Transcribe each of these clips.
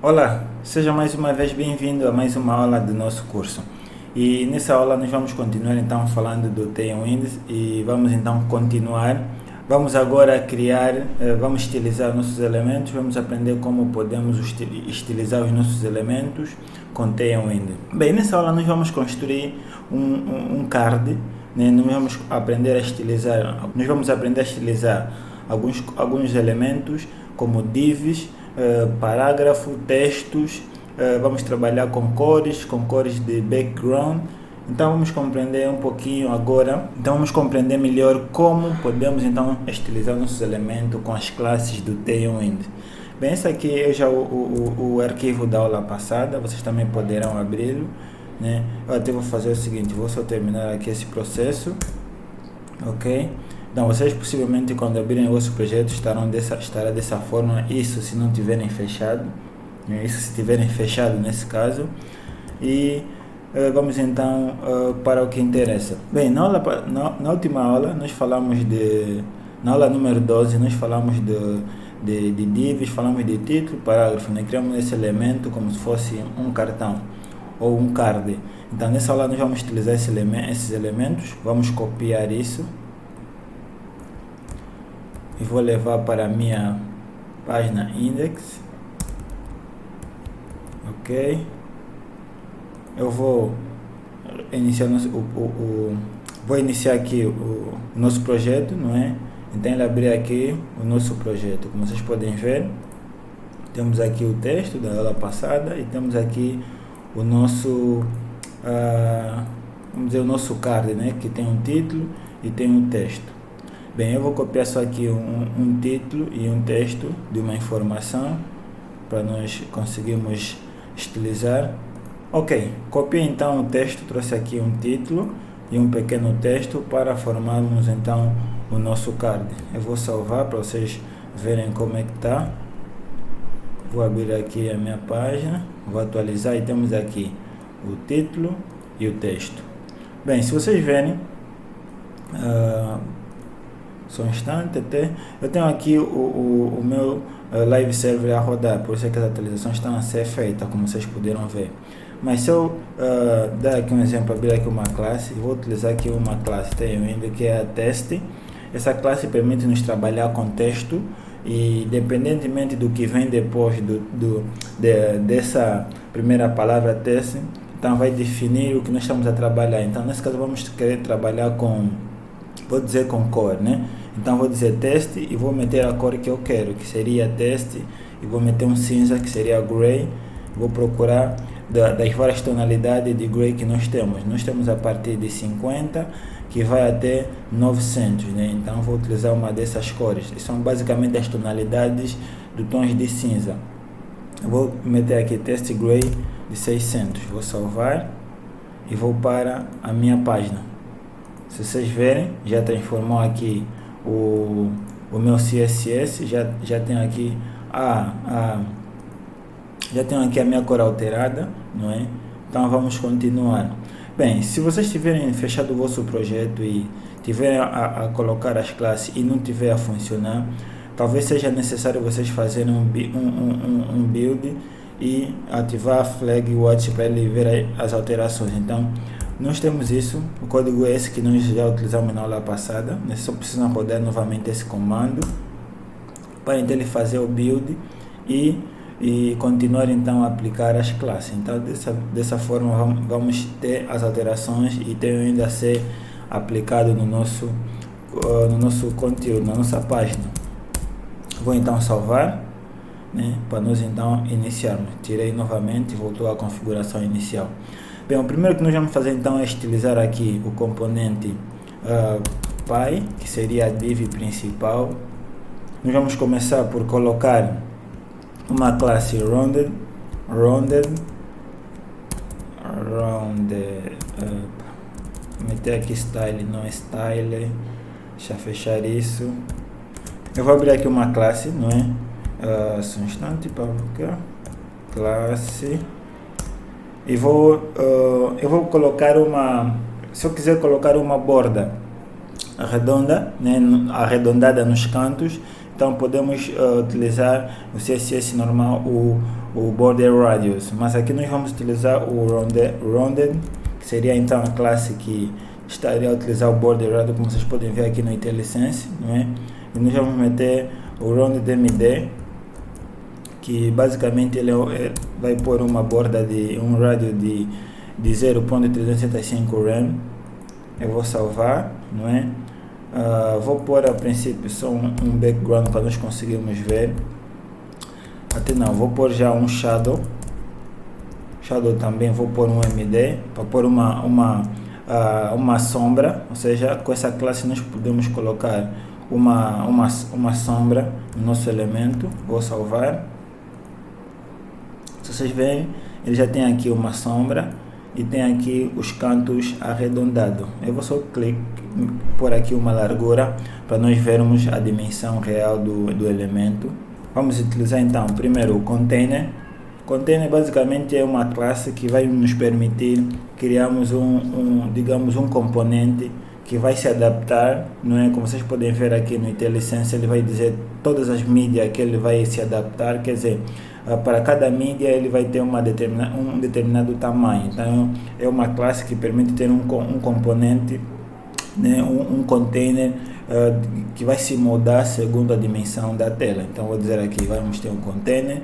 Olá, seja mais uma vez bem-vindo a mais uma aula do nosso curso. E nessa aula nós vamos continuar então falando do Tailwind e vamos então continuar. Vamos agora criar, vamos estilizar nossos elementos, vamos aprender como podemos estilizar os nossos elementos com Tailwind. Bem, nessa aula nós vamos construir um card, né? Nós vamos aprender a estilizar, alguns elementos como divs, parágrafo, textos, vamos trabalhar com cores de background. Então vamos compreender um pouquinho agora, então vamos compreender melhor como podemos então estilizar nossos elementos com as classes do Tailwind. Bem, esse aqui é já o arquivo da aula passada, vocês também poderão abri-lo, né? Eu até vou fazer o seguinte, vou só terminar aqui esse processo, ok? Então vocês possivelmente quando abrirem o vosso projeto estará dessa forma, isso se não tiverem fechado, né? Isso se tiverem fechado nesse caso. E vamos então para o que interessa. Bem, na última aula nós falamos na aula número 12 nós falamos de divs, falamos de título, parágrafo, né? Criamos esse elemento como se fosse um cartão ou um card. Então nessa aula nós vamos utilizar esses elementos, vamos copiar isso e vou levar para a minha página index, ok? Eu vou iniciar vou iniciar aqui o nosso projeto, não é? Então ele abrir aqui o nosso projeto, como vocês podem ver, temos aqui o texto da aula passada e temos aqui o nosso vamos dizer o nosso card, né? Que tem um título e tem um texto. Bem, eu vou copiar só aqui um título e um texto de uma informação para nós conseguirmos estilizar. Ok, copiei então o texto, trouxe aqui um título e um pequeno texto para formarmos então o nosso card. Eu vou salvar para vocês verem como é que está. Vou abrir aqui a minha página, vou atualizar e temos aqui o título e o texto. Bem, se vocês verem, só um instante até, eu tenho aqui o meu live server a rodar, por isso é que as atualizações estão a ser feitas, como vocês puderam ver. Mas se eu dar aqui um exemplo, abrir aqui uma classe, vou utilizar aqui uma classe Tailwind que é a teste. Essa classe permite-nos trabalhar com texto e independentemente do que vem depois dessa primeira palavra teste, então vai definir o que nós estamos a trabalhar. Então nesse caso vamos querer trabalhar com, vou dizer com cor, né? Então vou dizer teste e vou meter a cor que eu quero, que seria teste, e vou meter um cinza que seria gray. Vou procurar das várias tonalidades de gray que nós temos. Nós temos a partir de 50 que vai até 900, né? Então vou utilizar uma dessas cores. São basicamente as tonalidades do tons de cinza. Eu vou meter aqui teste gray de 600. Vou salvar e vou para a minha página. Se vocês verem, já transformou aqui o meu CSS, já tenho aqui já tenho aqui a minha cor alterada, não é? Então vamos continuar. Bem, se vocês tiverem fechado o vosso projeto e tiverem a colocar as classes e não tiver a funcionar, talvez seja necessário vocês fazerem um build e ativar a flag watch para ele ver as alterações. Então nós temos isso, o código é esse que nós já utilizamos na aula passada. Nós só precisam rodar novamente esse comando para então ele fazer o build e continuar então a aplicar as classes. Então dessa forma vamos ter as alterações e ter ainda a ser aplicado no nosso conteúdo, na nossa página. Vou então salvar, né, para nós então iniciarmos. Tirei novamente e voltou à configuração inicial. Bem, o primeiro que nós vamos fazer então é estilizar aqui o componente Py, que seria a div principal. Nós vamos começar por colocar uma classe rounded, meter aqui style, não style, deixa eu fechar isso. Eu vou abrir aqui uma classe, não é? Só um instante para buscar classe e eu vou colocar se eu quiser colocar uma borda redonda, né, arredondada nos cantos, então podemos utilizar o CSS normal, o border radius, mas aqui nós vamos utilizar o rounded, que seria então a classe que estaria a utilizar o border radius, como vocês podem ver aqui no IntelliSense, não é? E nós vamos meter o rounded MD, que basicamente ele vai pôr uma borda de um rádio de 0.365 rem. Eu vou salvar, não é? Vou pôr a princípio só um background para nós conseguirmos ver. Até não, vou pôr já um shadow também, vou pôr um MD para pôr uma sombra, ou seja, com essa classe nós podemos colocar uma sombra no nosso elemento. Vou salvar. Se vocês verem, ele já tem aqui uma sombra e tem aqui os cantos arredondados. Eu vou só por aqui uma largura para nós vermos a dimensão real do elemento. Vamos utilizar então primeiro o container. Container basicamente é uma classe que vai nos permitir criarmos digamos um componente que vai se adaptar, não é? Como vocês podem ver aqui no IntelliSense, ele vai dizer todas as mídias que ele vai se adaptar, quer dizer, para cada mídia ele vai ter um determinado tamanho. Então é uma classe que permite ter um componente, né, um container que vai se moldar segundo a dimensão da tela. Então vou dizer aqui, vamos ter um container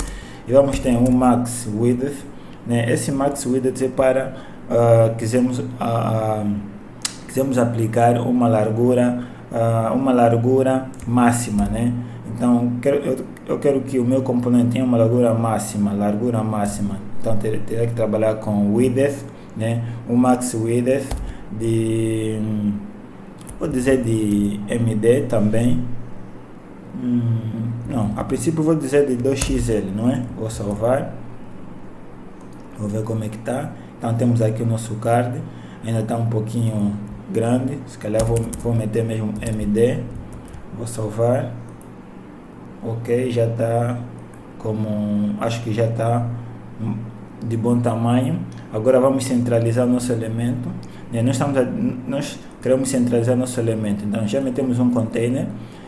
e vamos ter um max width, né? Esse max width é para quisermos aplicar uma largura máxima, né? Então eu quero que o meu componente tenha uma largura máxima. Então terei que trabalhar com width, né? O max width vou dizer de MD também. Não, a princípio vou dizer de 2xl, não é? Vou salvar. Vou ver como é que está. Então temos aqui o nosso card, ainda está um pouquinho grande, se calhar vou meter mesmo MD. Vou salvar. Ok, já está acho que já está de bom tamanho. Agora vamos centralizar o nosso elemento, né? Nós queremos centralizar nosso elemento, então já metemos um container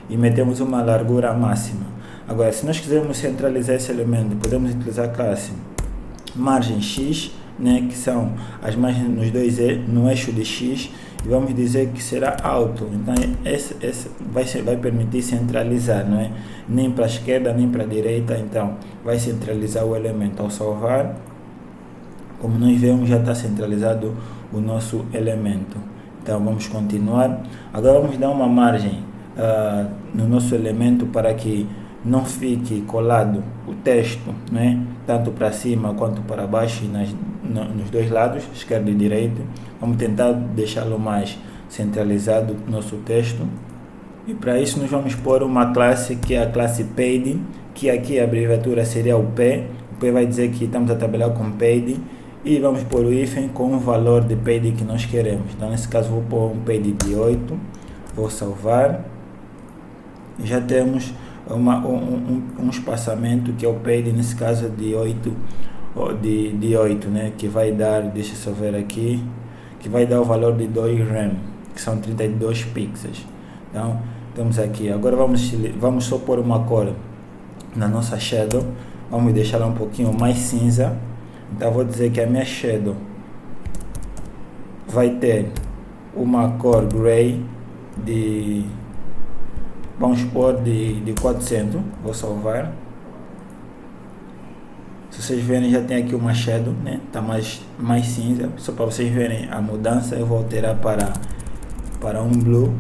e metemos uma largura máxima. Agora, se nós quisermos centralizar esse elemento, podemos utilizar a classe margem X, né, que são as margens no eixo de X, e vamos dizer que será alto. Então esse vai permitir centralizar, não é? Nem para a esquerda nem para a direita, então vai centralizar o elemento. Ao salvar, como nós vemos, já está centralizado o nosso elemento. Então vamos continuar. Agora vamos dar uma margem no nosso elemento para que não fique colado o texto, né? Tanto para cima quanto para baixo e nos dois lados, esquerda e direita. Vamos tentar deixá-lo mais centralizado nosso texto. E para isso nós vamos pôr uma classe que é a classe padding, que aqui a abreviatura seria o P. O P vai dizer que estamos a trabalhar com padding. E vamos pôr o hífen com o valor de padding que nós queremos. Então nesse caso vou pôr um padding de 8. Vou salvar. Já temos um espaçamento que é o padding, nesse caso de 8, né, que vai dar, deixa eu só ver aqui, que vai dar o valor de 2 rem, que são 32 pixels. Então temos aqui, agora vamos só pôr uma cor na nossa shadow, vamos deixá-la um pouquinho mais cinza. Então vou dizer que a minha shadow vai ter uma cor gray vamos pôr de 400, vou salvar. Se vocês verem, já tem aqui uma shadow, né? Tá mais cinza, só para vocês verem a mudança. Eu vou alterar para um blue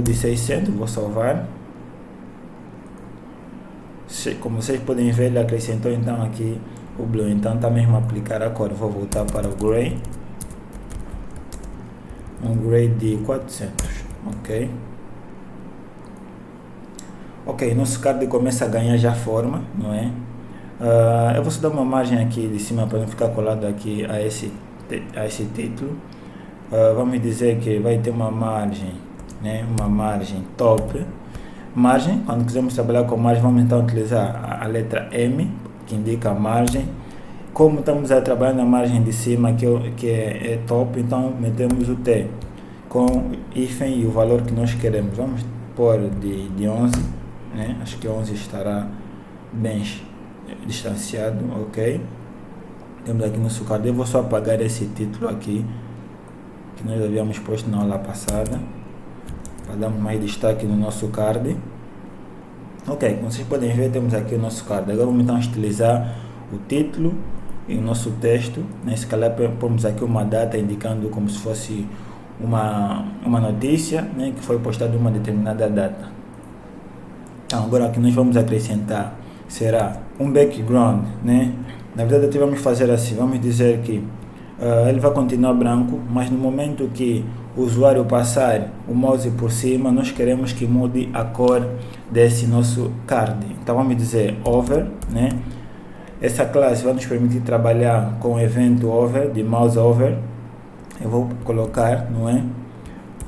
de 600, vou salvar. Como vocês podem ver, ele acrescentou então aqui o blue, então tá mesmo a aplicar a cor. Vou voltar para o gray, um gray de 400. Ok, nosso card começa a ganhar já forma, não é? Eu vou só dar uma margem aqui de cima para não ficar colado aqui a esse título. Vamos dizer que vai ter uma margem, né? Uma margem top. Margem, quando quisermos trabalhar com margem, vamos então utilizar a letra M, que indica a margem. Como estamos a trabalhar na margem de cima, que é top, então metemos o T com hífen e o valor que nós queremos. Vamos pôr de 11, né? Acho que 11 estará bem distanciado, ok? Temos aqui nosso card. Eu vou só apagar esse título aqui que nós havíamos posto na aula passada para darmos mais destaque no nosso card. Ok, como vocês podem ver, temos aqui o nosso card. Agora vamos então estilizar o título e o nosso texto. Nesse caso, pomos aqui uma data indicando como se fosse uma notícia, né, que foi postada uma determinada data. Então, agora aqui nós vamos acrescentar, será um background, né? Na verdade, aqui vamos fazer assim, vamos dizer que ele vai continuar branco, mas no momento que o usuário passar o mouse por cima, nós queremos que mude a cor desse nosso card. Então vamos dizer over, né? Essa classe vai nos permitir trabalhar com o evento over, de mouse over. Eu vou colocar, não é?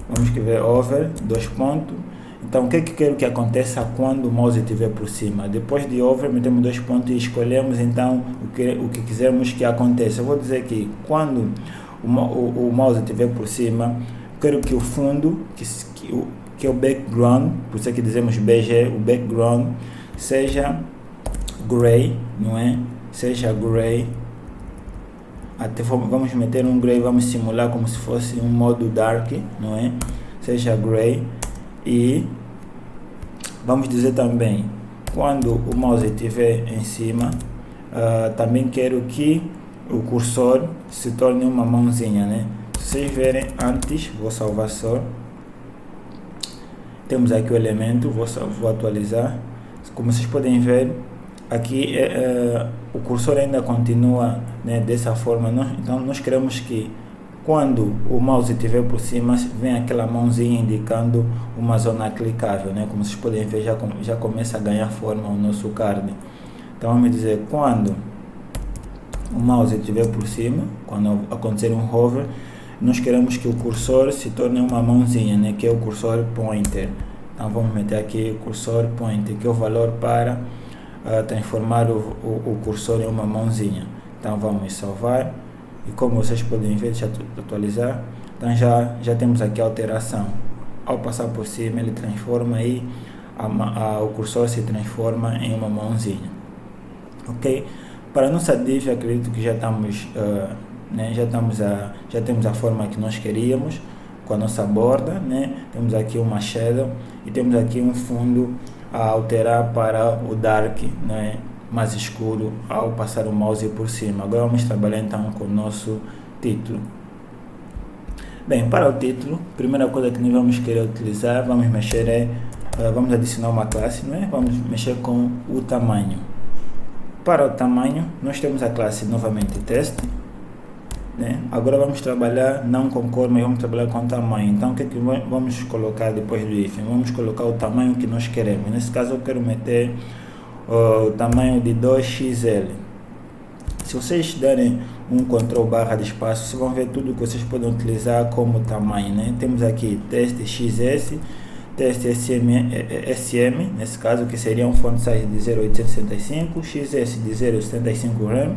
Vamos escrever over, 2 pontos. Então, o que quero que aconteça quando o mouse estiver por cima? Depois de over, metemos 2 pontos e escolhemos então o que quisermos que aconteça. Eu vou dizer que quando o mouse estiver por cima, quero que o fundo, que é o background, por isso é que dizemos BG, o background, seja gray, não é? Seja gray. Até vamos meter um gray, vamos simular como se fosse um modo dark, não é? Seja gray. E vamos dizer também, quando o mouse estiver em cima, também quero que o cursor se torne uma mãozinha, né? Se vocês verem antes, vou salvar só. Temos aqui o elemento, vou atualizar. Como vocês podem ver, aqui o cursor ainda continua, né, dessa forma. Então nós queremos que quando o mouse estiver por cima, vem aquela mãozinha indicando uma zona clicável, né? Como vocês podem ver, já começa a ganhar forma o nosso card. Então vamos dizer, quando o mouse estiver por cima, quando acontecer um hover, nós queremos que o cursor se torne uma mãozinha, né? Que é o cursor pointer. Então vamos meter aqui o cursor pointer, que é o valor para transformar o cursor em uma mãozinha. Então vamos salvar. E como vocês podem ver, deixa eu atualizar. Então já temos aqui a alteração. Ao passar por cima, ele transforma aí, o cursor se transforma em uma mãozinha. Ok? Para nossa div, acredito que já estamos, né, já temos a forma que nós queríamos com a nossa borda, né? Temos aqui uma shadow e temos aqui um fundo a alterar para o dark, né, mais escuro ao passar o mouse por cima. Agora vamos trabalhar então com o nosso título. Bem, para o título, primeira coisa que nós vamos querer utilizar, vamos mexer vamos adicionar uma classe, não é? Vamos mexer com o tamanho. Para o tamanho, nós temos a classe novamente teste, né? Agora vamos trabalhar não com cor, mas vamos trabalhar com tamanho. Então o que vamos colocar depois do hífen? Vamos colocar o tamanho que nós queremos. Nesse caso eu quero meter o tamanho de 2xl. Se vocês derem um Ctrl/ de espaço, vocês vão ver tudo que vocês podem utilizar como tamanho, né? Temos aqui teste XS, teste SM, nesse caso que seria um font size de 0.865, XS de 0.75 rem,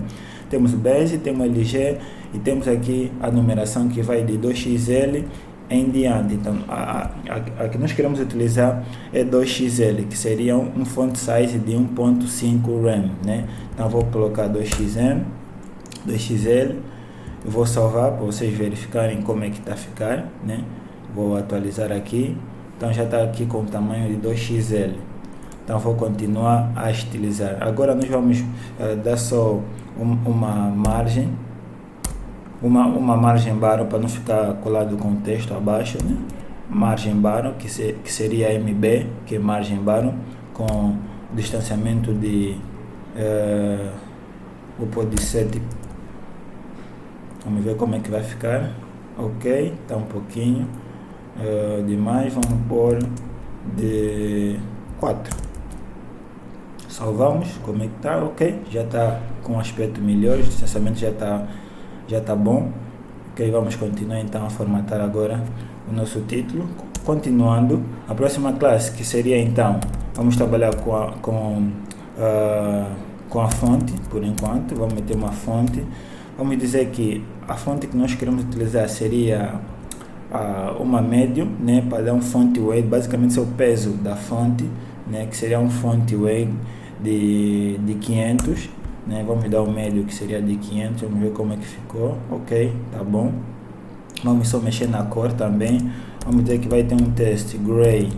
temos base, temos LG e temos aqui a numeração que vai de 2xl em diante. Então a que nós queremos utilizar é 2xl, que seria um font size de 1.5 rem, né? Então vou colocar 2xl, eu vou salvar para vocês verificarem como é que está a ficar, né? Vou atualizar aqui. Então já está aqui com o tamanho de 2xl. Então vou continuar a estilizar. Agora nós vamos dar só uma margem, uma margem barra para não ficar colado com o texto abaixo, né? Margem barra, que seria MB, que é margem barra, com distanciamento de vou pôr de 7. Vamos ver como é que vai ficar. Ok, está um pouquinho demais, vamos pôr de 4. Salvamos, como é que está? Ok, já está com um aspecto melhor, o distanciamento já está bom. Ok, vamos continuar então a formatar agora o nosso título. Continuando, a próxima classe que seria então, vamos trabalhar com a fonte, por enquanto. Vamos meter uma fonte. Vamos dizer que a fonte que nós queremos utilizar seria uma medium, né, para dar um font weight, basicamente é o peso da fonte, né, que seria um font weight de 500, né, vamos dar o médio que seria de 500, vamos ver como é que ficou, ok, tá bom. Vamos só mexer na cor também, vamos dizer que vai ter um teste gray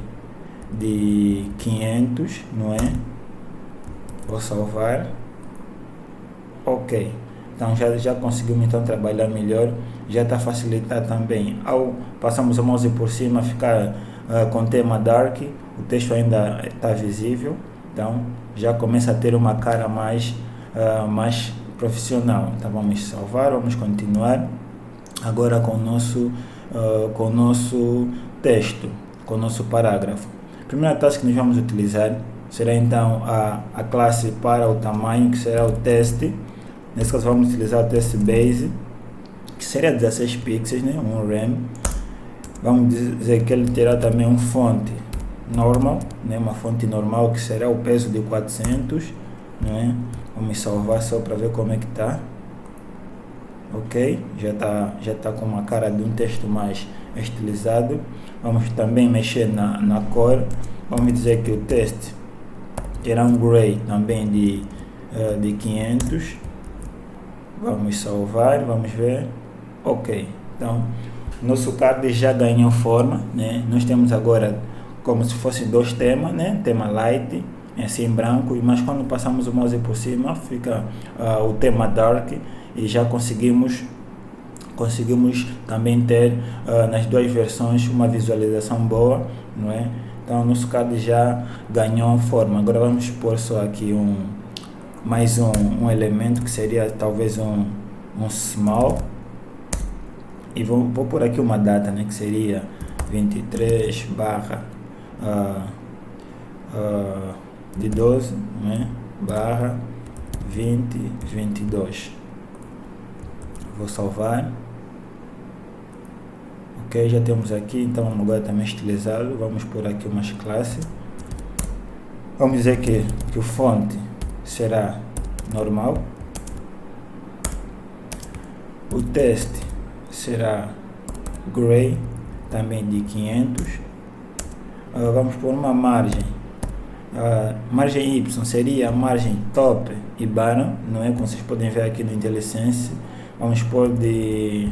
de 500, não é? Vou salvar, ok. Então já conseguimos então trabalhar melhor, já está a facilitar também. Ao passarmos o mouse por cima, ficar com tema dark, o texto ainda está visível, então já começa a ter uma cara mais profissional. Então vamos salvar, vamos continuar agora com o nosso texto, com o nosso parágrafo. A primeira task que nós vamos utilizar será então a classe para o tamanho, que será o teste. Nesse caso vamos utilizar o teste base, que seria 16 pixels, né? Um rem. Vamos dizer que ele terá também um fonte normal, né? Uma fonte normal que será o peso de 400, né? Vamos salvar só para ver como é que está. Ok, já tá com uma cara de um texto mais estilizado. Vamos também mexer na cor. Vamos dizer que o teste terá um gray também de 500. Vamos salvar, vamos ver. Ok, então nosso card já ganhou forma, né? Nós temos agora como se fosse dois temas, né? Tema light, assim em branco, mas quando passamos o mouse por cima fica o tema dark, e já conseguimos também ter nas duas versões uma visualização boa, não é? Então nosso card já ganhou forma. Agora vamos pôr só aqui mais um elemento que seria talvez um small, e vou pôr aqui uma data, né, que seria 23 barra de 12, né, barra 2022. Vou salvar. Ok, já temos aqui, então agora também estilizá-lo. Vamos pôr aqui umas classes. Vamos dizer que o fonte será normal, o teste será gray, também de 500. Vamos por uma margem, margem Y seria a margem top e bottom, não é? Como vocês podem ver aqui no IntelliSense, vamos pôr de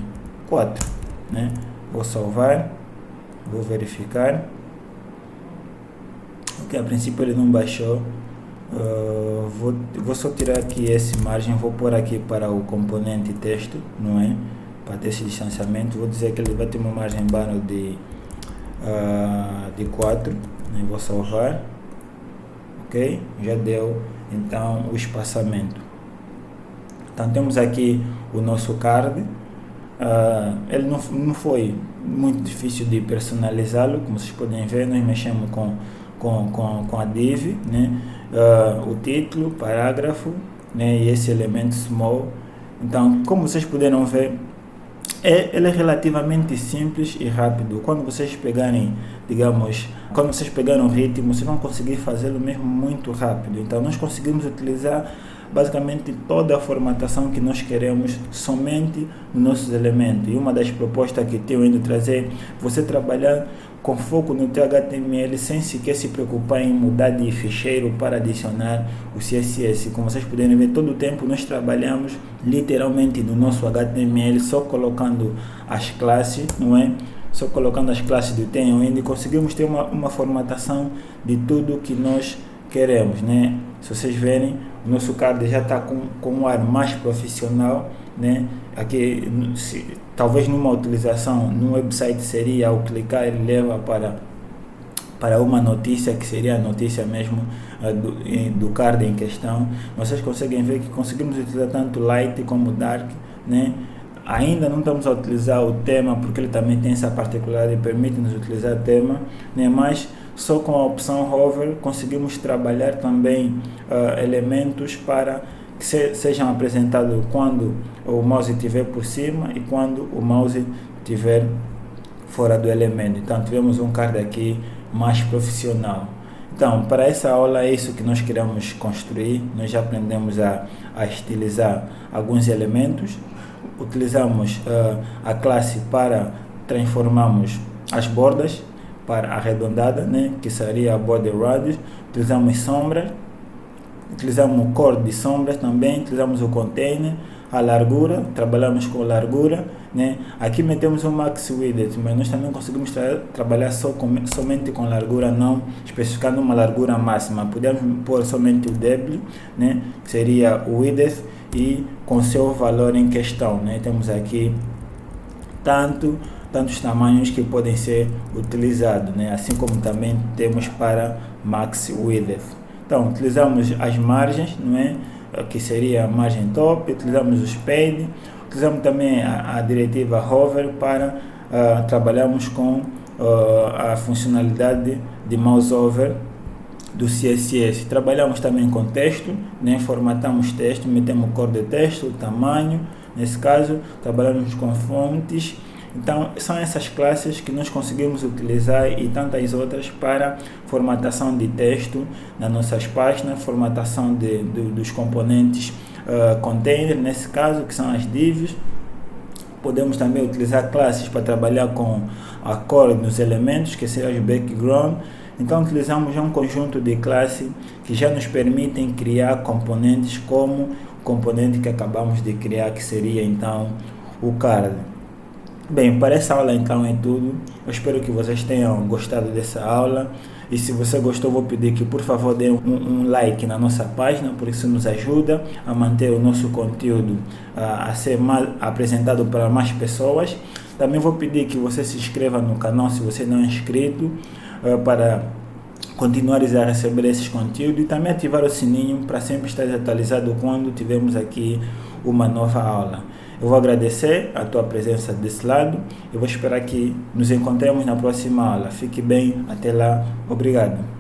4, né? Vou salvar, vou verificar. Ok, a princípio ele não baixou. Vou só tirar aqui esse margem, vou pôr aqui para o componente texto, não é? Para ter esse distanciamento, vou dizer que ele vai ter uma margem bottom de 4, né? Vou salvar, ok? Já deu então o espaçamento. Então temos aqui o nosso card. Ele não foi muito difícil de personalizá-lo, como vocês podem ver. Nós mexemos com a div, né? O título, parágrafo, né? E esse elemento small. Então, como vocês puderam ver, ele é relativamente simples e rápido. Quando vocês pegarem, quando vocês pegarem o ritmo, vocês vão conseguir fazê-lo mesmo muito rápido. Então nós conseguimos utilizar basicamente toda a formatação que nós queremos somente nos nossos elementos. E uma das propostas que tenho indo trazer, você trabalhar com foco no teu HTML sem sequer se preocupar em mudar de ficheiro para adicionar o CSS. Como vocês puderem ver, todo o tempo nós trabalhamos literalmente no nosso HTML, só colocando as classes, não é? Só colocando as classes do Tailwind, e conseguimos ter uma formatação de tudo que nós queremos, né? Se vocês verem, o nosso card já está com um ar mais profissional, né? Aqui, talvez numa utilização no website seria, ao clicar ele leva para uma notícia, que seria a notícia mesmo do card em questão. Vocês conseguem ver que conseguimos utilizar tanto light como dark, né? Ainda não estamos a utilizar o tema, porque ele também tem essa particularidade, permite-nos utilizar tema, né? Mas só com a opção hover conseguimos trabalhar também elementos para que sejam apresentados quando o mouse estiver por cima e quando o mouse estiver fora do elemento. Então tivemos um card aqui mais profissional. Então, para essa aula é isso que nós queremos construir. Nós já aprendemos a estilizar alguns elementos, utilizamos a classe para transformamos as bordas para arredondada, né, que seria a border radius. Utilizamos sombras, utilizamos cor de sombras também, utilizamos o container, a largura, trabalhamos com largura, né? Aqui metemos o max width, mas nós também conseguimos trabalhar somente com largura, não especificando uma largura máxima. Podemos pôr somente o W, né, que seria o width, e com seu valor em questão, né? Temos aqui tantos tamanhos que podem ser utilizados, né? Assim como também temos para max width. Então utilizamos as margens, não é? Que seria a margem top, utilizamos o spade, utilizamos também a diretiva hover para trabalharmos com a funcionalidade de mouse over do CSS. Trabalhamos também com texto, né? Formatamos texto, metemos cor de texto, o tamanho, nesse caso trabalhamos com fontes. Então são essas classes que nós conseguimos utilizar e tantas outras para formatação de texto nas nossas páginas, formatação dos componentes container, nesse caso, que são as divs. Podemos também utilizar classes para trabalhar com a cor nos elementos, que seria o background. Então utilizamos um conjunto de classes que já nos permitem criar componentes, como o componente que acabamos de criar, que seria então o card. Bem, para essa aula então é tudo. Eu espero que vocês tenham gostado dessa aula. E se você gostou, vou pedir que por favor dê um like na nossa página, porque isso nos ajuda a manter o nosso conteúdo a ser mais apresentado para mais pessoas. Também vou pedir que você se inscreva no canal se você não é inscrito, para continuar a receber esses conteúdos, e também ativar o sininho para sempre estar atualizado quando tivermos aqui uma nova aula. Eu vou agradecer a tua presença desse lado e vou esperar que nos encontremos na próxima aula. Fique bem, até lá, obrigado.